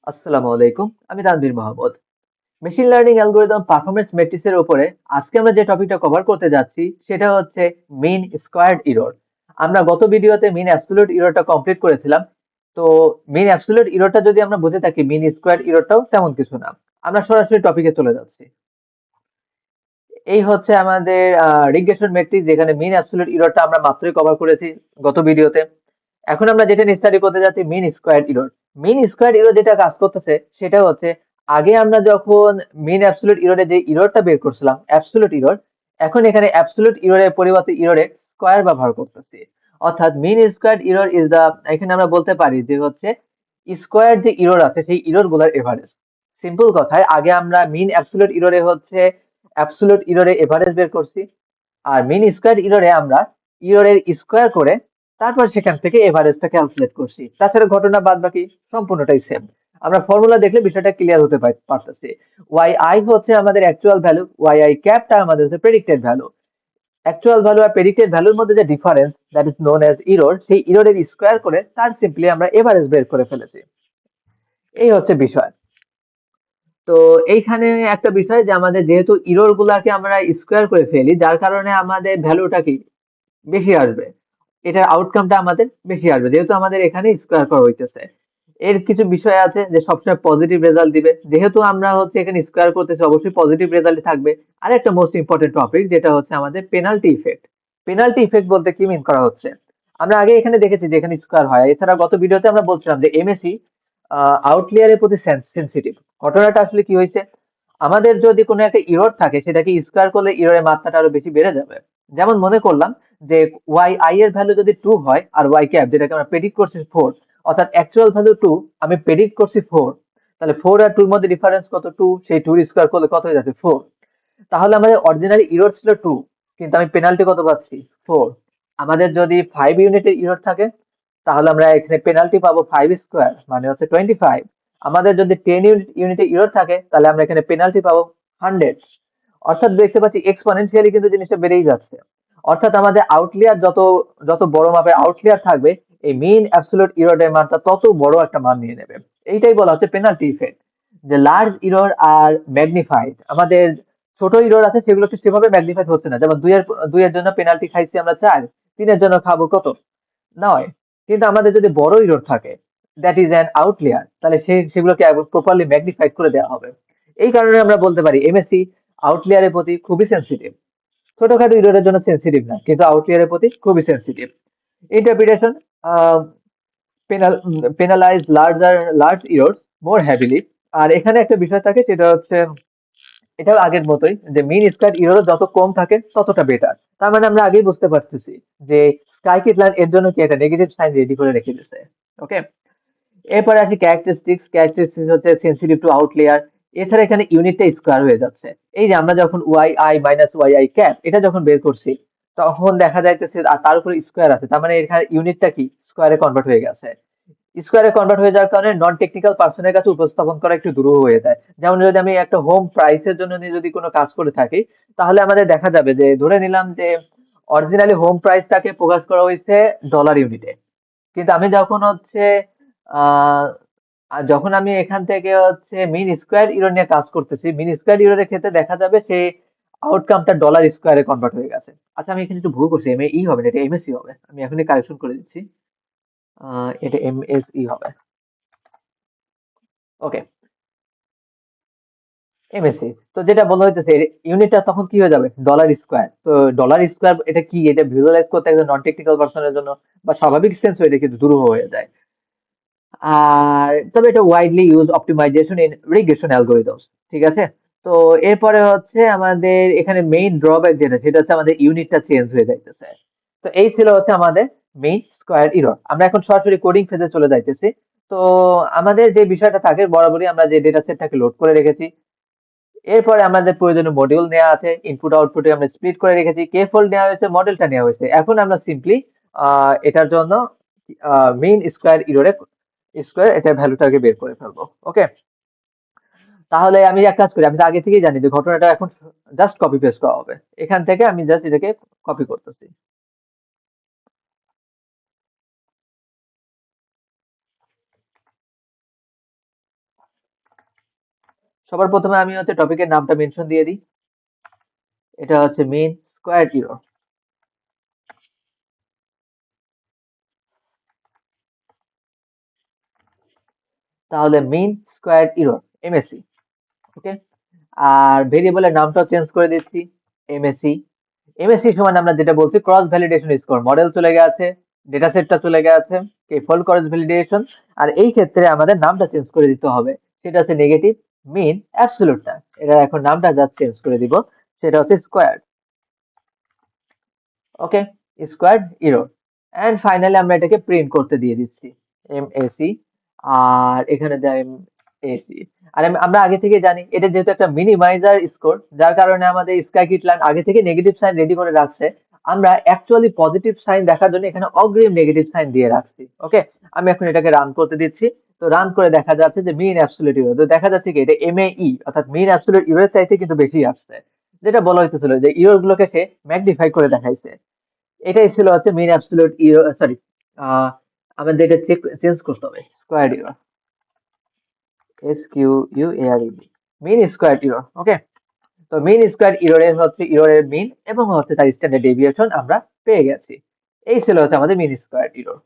আসসালামু আলাইকুম। আমি Tanvir Mahmud. Machine learning algorithm performance ম্যাট্রিক্সের উপরে আজকে আমরা যে টপিকটা কভার করতে যাচ্ছি সেটা হচ্ছে মিন স্কোয়ার্ড এরর। আমরা গত ভিডিওতে মিন অ্যাবসলিউট এররটা কমপ্লিট করেছিলাম। তো মিন অ্যাবসলিউট এররটা যদি আমরা বুঝে থাকি, মিন স্কোয়ার্ড এররটাও তেমন কিছু না। আমরা সরাসরি টপিকে চলে যাচ্ছি। এই হচ্ছে আমাদের রিগ্রেশন ম্যাট্রিক্স, যেখানে মিন অ্যাবসলিউট এররটা আমরা মাত্রই কভার করেছি গত ভিডিওতে। এখন আমরা যেটা স্টাডি করতে যাচ্ছি mean square error. Mean square error যেটা কাজ করতেছে সেটা হচ্ছে, আগে আমরা যখন মিন অ্যাবসলিউট এররে যে এররটা বের করছিলাম অ্যাবসলিউট এরর, এখন এখানে অ্যাবসলিউট এররের পরিবর্তে এররের স্কোয়ার ব্যবহার করতেছি। অর্থাৎ mean square error is the, এখানে আমরা বলতে পারি যে হচ্ছে স্কোয়ার যে এরর আছে সেই এরর গুলার এভারেজ। সিম্পল কথায় আগে আমরা মিন অ্যাবসলিউট এররে হচ্ছে অ্যাবসলিউট এররে এভারেজ বের করছি, আর মিন স্কোয়ার এররে আমরা এররের স্কোয়ার করে তারপর সেখান থেকে এভারেজটা ক্যালকুলেট করছি। তাছাড়া ঘটনা বাদ বাকি সম্পূর্ণটাই সেম। আমরা ফর্মুলা দেখলে বিষয়টা ক্লিয়ার হতে পারতেছি। ওয়াই আই হচ্ছে আমাদের অ্যাকচুয়াল ভ্যালু, ওয়াই আই ক্যাপটা আমাদের হচ্ছে প্রেডিক্টেড ভ্যালু। অ্যাকচুয়াল ভ্যালু আর প্রেডিক্টেড ভ্যালুর মধ্যে যে difference, that is known as error, সেই এররের স্কোয়ার করে তার সিম্পলি আমরা এভারেজ বের করে ফেলেছি। এই হচ্ছে বিষয়। তো এইখানে একটা বিষয় যে আমাদের যেহেতু এরর গুলাকে আমরা স্কোয়ার করে ফেলি, যার কারণে আমাদের ভ্যালুটা কি বেশি আসবে, এটার আউটকামটা আমাদের বেশি আসবে, যেহেতু আমাদের এখানে স্কোয়ার করা হইতেছে। এর কিছু বিষয় আছে যে সবসময় পজিটিভ রেজাল্ট দিবে, যেহেতু আমরা হচ্ছে এখানে স্কোয়ার করতেছি অবশ্যই পজিটিভ রেজাল্ট থাকবে। আর একটা মোস্ট ইম্পর্টেন্ট টপিক যেটা হচ্ছে আমাদের পেনাল্টি ইফেক্ট। পেনাল্টি ইফেক্ট বলতে কি মিন করা হচ্ছে, আমরা আগে এখানে দেখেছি যে এখানে স্কোয়ার হয়, এছাড়া গত ভিডিওতে আমরা বলছিলাম যে এমএসি আউটলিয়ারের প্রতি সেন্সিটিভ। ঘটনাটা আসলে কি হয়েছে, আমাদের যদি কোনো একটা ইরর থাকে সেটাকে স্কোয়ার করলে ইররের মাত্রাটা আরো বেশি বেড়ে যাবে। যেমন মনে করলাম যে ওয়াই আই এর ভ্যালু যদি 2 হয় আর ওয়াই ক্যাপ যেটাকে আমরা প্রেডিক্ট করছি 4, অর্থাৎ অ্যাকচুয়াল ভ্যালু 2, আমি প্রেডিক্ট করছি 4, তাহলে 4 আর 2 এর মধ্যে ডিফারেন্স কত? 2, সেই 2 স্কোয়ার করলে কত হয়ে যাচ্ছে? 4। তাহলে আমাদের অরিজিনালি ইরর ছিল 2, কিন্তু আমি পেনাল্টি কত পাচ্ছি? 4। আমাদের যদি 5 ইউনিটের ইরর থাকে তাহলে আমরা এখানে পেনাল্টি পাবো 5 স্কোয়ার, মানে হচ্ছে 25। আমাদের যদি 10 ইউনিটের ইরর থাকে তাহলে আমরা এখানে পেনাল্টি পাবো 100। অর্থাৎ দেখতে পাচ্ছি এক্সপোনেনশিয়ালি কিন্তু জিনিসটা বেড়েই যাচ্ছে। অর্থাৎ আমাদের আউটলিয়ার যত যত বড় মাপের আউটলিয়ার থাকবে, এই মিন অ্যাবসলিউট ইররের মানটা তত বড় একটা মান নিয়ে নেবে। এইটাই বলা হচ্ছে পেনাল্টি ইফেক্ট। যে লার্জ ইরর আর ম্যাগনিফাইড, আমাদের ছোট ইরর আছে সেগুলোকে সেভাবে ম্যাগনিফাইড হচ্ছে না। যেমন দুইয়ের জন্য পেনাল্টি খাইছি আমরা 4, 3-এর জন্য খাবো কত? 9। কিন্তু আমাদের যদি বড় ইরর থাকে, দ্যাট ইজ অ্যান আউটলিয়ার, তাহলে সেগুলোকে প্রপারলি ম্যাগনিফাইড করে দেওয়া হবে। এই কারণে আমরা বলতে পারি এমএসসি আউটলিয়ারের প্রতি খুবই সেন্সিটিভ। ছোটখাটো ইররের জন্য সেন্সিটিভ না, কিন্তু আউটলিয়ারের প্রতি খুবই সেন্সিটিভ। ইন্টারপ্রিটেশন, পেনালাইজ লার্জ ইরর্স মোর হ্যাভিলি। আর এখানে একটা বিষয় থাকে সেটা হচ্ছে, এটাও আগের মতোই, যে মিন স্কয়ার ইরর যত কম থাকে ততটা বেটার। তার মানে আমরা আগেই বুঝতে পারতেছি যে স্কাই কিট এর জন্য কি একটা নেগেটিভ সাইন রেডি করে রেখে দিচ্ছে। ওকে, এরপরে আসি ক্যারেক্টারিস্টিক্স। ক্যারেক্টারিস্টিক্স হচ্ছে সেনসিটিভ টু আউটলেয়ার। এছাড়া এখানে ইউনিটটা স্কোয়ার হয়ে যাচ্ছে। এই যে আমরা যখন y i minus y i cap এটা যখন বের করছি, তখন দেখা যাইতেছে আর তার উপরে স্কোয়ার আছে, তার মানে এখানে ইউনিটটা কি স্কোয়ারে কনভার্ট হয়ে গেছে। স্কোয়ারে কনভার্ট হয়ে যাওয়ার কারণে নন টেকনিক্যাল পার্সনের কাছে উপস্থাপন করা একটু দুরূহ হয়ে যায়। যেমন যদি আমি একটা হোম প্রাইসের জন্য যদি কোনো কাজ করে থাকি, তাহলে আমাদের দেখা যাবে যে ধরে নিলাম যে অরিজিনালি হোম প্রাইসটাকে প্রকাশ করা হয়েছে ডলার ইউনিটে, কিন্তু আমি যখন হচ্ছে আহ আর যখন আমি এখান থেকে হচ্ছে মিন স্কোয়ার ইরো নিয়ে কাজ করতেছি, মিন স্কোয়ার ইরোর ক্ষেত্রে দেখা যাবে সেই আউটকামটা ডলার স্কোয়ারে কনভার্ট হয়ে গেছে। আচ্ছা, আমি এখানে একটু ভুল করছি, এম ই হবে না, এটা এমএসই হবে। আমি এখনই কারেকশন করে দিচ্ছি। এটা এমএসই হবে। ওকে, এমএসি। তো যেটা বলা হইতেছে ইউনিটটা তখন কি হয়ে যাবে? Dollar square. তো ডলার স্কোয়ার এটা কি, এটা ভিজুয়ালাইজ করতে একজন নন টেকনিক্যাল পারসনের জন্য বা স্বাভাবিক সেন্স এটা কিন্তু দুরূহ হয়ে যায়। আর তবে এটা widely use optimisation in regression algorithms. ঠিক আছে? তো এরপরে হচ্ছে আমাদের এখানে মেইন ড্রব্যাক যেটা, সেটা হচ্ছে আমাদের ইউনিটটা চেঞ্জ হয়ে যাইতেছে। তো এই ছিল হচ্ছে আমাদের মেইন স্কোয়ার ইরর। আমরা এখন সরাসরি কোডিং ফেজে চলে যাইতেছি। তো আমাদের যে বিষয়টা থাকে, বরাবরই আমরা যে ডেটা সেটটাকে লোড করে রেখেছি, এরপরে আমাদের প্রয়োজনীয় মডিউল নেওয়া আছে, ইনপুট আউটপুটে আমরা স্প্লিট করে রেখেছি, কে ফোল্ড নেওয়া হয়েছে, মডেলটা নেওয়া হয়েছে। এখন আমরা সিম্পলি এটার জন্য মেইন স্কোয়ার ইররে স্কোয়ার এটা ভ্যালুটাকে বের করে ফেলবো। ওকে, তাহলে আমি এক কাজ করি, আমি তো আগে থেকেই জানি যে ঘটনাটা এখন জাস্ট কপি পেস্ট করা হবে। এখান থেকে আমি জাস্ট এটাকে কপি করতেছি। সবার প্রথমে আমি হচ্ছে টপিকের নামটা মেনশন দিয়ে দিই। এটা হচ্ছে মিন স্কোয়ারড এরর। তাহলে মিন স্কোয়ারড এরর এমএসই। ওকে, আর ভেরিয়েবলের নামটাও চেঞ্জ করে দিচ্ছি এমএসি। এমএসি সমান আমরা যেটা বলছি ক্রস ভ্যালিডেশন স্কোর, মডেল চলে গেছে, ডেটা সেটটা চলে গেছে, ফল্ট ক্রস ভ্যালিডেশন। আর এই ক্ষেত্রে আমাদের নামটা চেঞ্জ করে দিতে হবে, সেটা হচ্ছে নেগেটিভ মিন অ্যাবসলিউটটা, এটা এখন নামটা জাস্ট চেঞ্জ করে দিব, সেটা হচ্ছে square. Okay, square error. And finally আমরা এটাকে প্রিন্ট করতে দিয়ে দিচ্ছি এমএসি। আর এখানে যাই এসি। আর আমরা আগে থেকে জানি এটা যেহেতু একটা মিনিমাইজার স্কোর, যার কারণে আমাদের স্কাইকিটল্যান্ড আগে থেকে নেগেটিভ সাইন রেডি করে রাখছে। আমরা অ্যাকচুয়ালি পজিটিভ সাইন দেখার জন্য এখানে অগ্রিম নেগেটিভ সাইন দিয়ে রাখছি। ওকে, আমি এখন এটাকে রান করতে দিচ্ছি। তো রান করে দেখা যাচ্ছে যে মিন অ্যাবসলিউট ইরর, তো দেখা যাচ্ছে কি এটা এমএই অর্থাৎ মিন অ্যাবসলিউট ইরর চাইতে কিন্তু বেশি আসছে। যেটা বলা হইতেছিল যে ইরর গুলোকে সে ম্যাগনিফাই করে দেখাইছে। এটাই ছিল হচ্ছে মিন অ্যাবসলিউট ইরর, সরি, আমাদের এটা চেঞ্জ করতে হবে square error, SQUARED, mean square error. Okay, তো মিন স্কোয়ার ইররের হচ্ছে ইররের মিন এবং হচ্ছে তার স্ট্যান্ডার্ড ডেভিয়েশন আমরা পেয়ে গেছি। এই ছিল হচ্ছে আমাদের মিন স্কোয়ার ইরর।